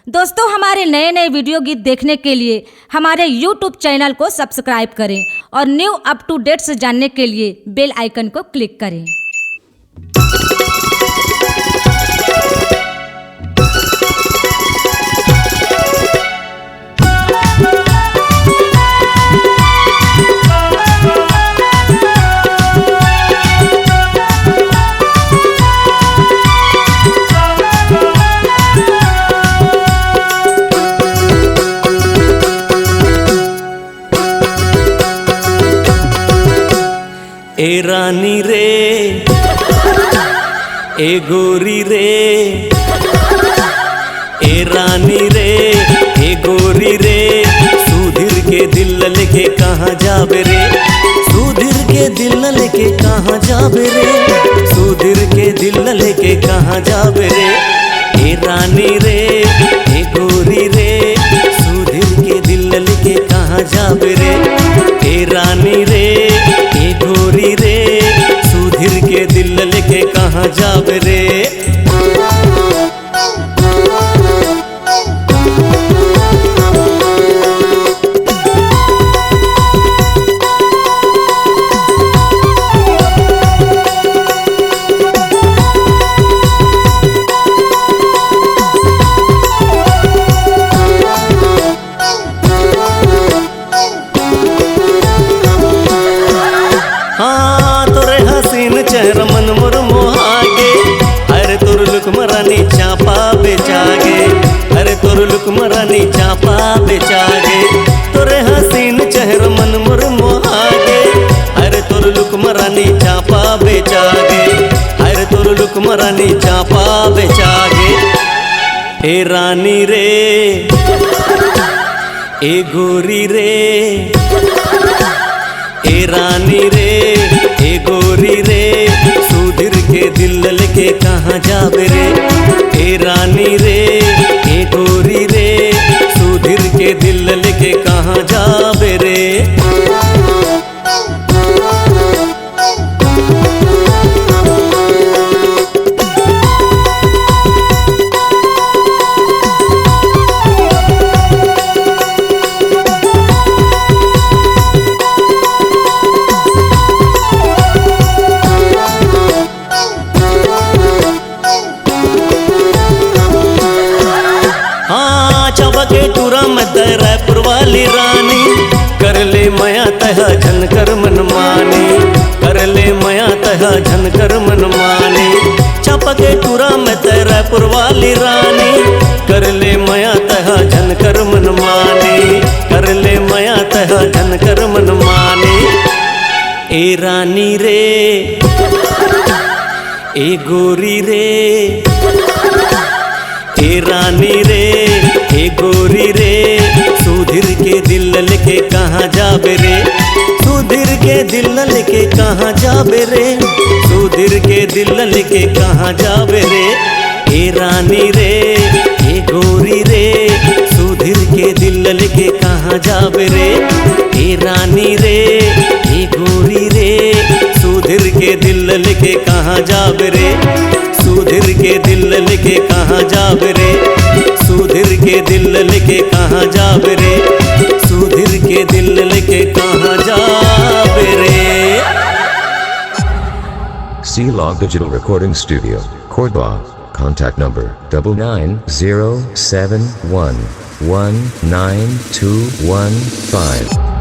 दोस्तों, हमारे नए नए वीडियो गीत देखने के लिए हमारे YouTube चैनल को सब्सक्राइब करें और न्यू अप टू डेट्स जानने के लिए बेल आइकन को क्लिक करें। ए रानी रे, ए गोरी रे, ए रानी रे, ए गोरी रे, सुधीर के दिल लेके कहाँ जाबे रे, सुधीर के दिल लेके कहाँ जाबे रे, सुधीर के दिल लेके कहाँ जाबे रे। ए रानी रे, ए गोरी रे, सुधीर के दिल लेके कहाँ जाबे रे। ए रानी रे, ए गोरी रे, सुधीर के दिल लेके कहाँ जाबे रे। चेहरा मन मोर मोहागे, अरे तोर लुक मरानी चापा बेचागे, अरे तोर लुक मरानी चापा बेचागे, तोरे हसीन चेहरा मन मोर मोहागे, अरे तोर लुक मरानी चापा बेचागे, अरे तोर लुक मरानी चापा बेचागे। ए रानी रे, ए गोरी रे, ए रानी रे, ए गोरी रे, सुधीर के दिल लेके कहाँ जाबे रे। ए रानी रे, ए गोरी रे, सुधीर के दिल लेके कहाँ जाबे रे। चबके टूरा मत रायपुर वाली रानी, कर ले मया तहा झनकर मन मानी, कर ले मया तहा झनकर मन मानी। चपके टूरा मत रायपुर वाली रानी, कर ले मया तहा झनकर मन मानी, कर ले मया तहा झनकर मन मानी। ए रानी रे, ए गोरी रे, ए रानी रे, ए गोरी रे, सुधीर के दिल लेके कहाँ जाबे रे, सुधीर के दिल लेके कहाँ जाबे रे, सुधीर के दिल लेके कहाँ जाबे रे। ए रानी रे, ए गोरी रे, सुधीर के दिल लेके कहाँ जाबे रे। ए रानी रे, ए गोरी रे, सुधीर के दिल लेके कहाँ जाबे रे, सुधीर के दिल लेके कहाँ जाबे रे, सुधीर के दिल लेके कहाँ जाबे रे, सुधीर के दिल लेके कहाँ जाबे रे। C-Log Digital Recording Studio, Cordoba. Contact number 99071192115.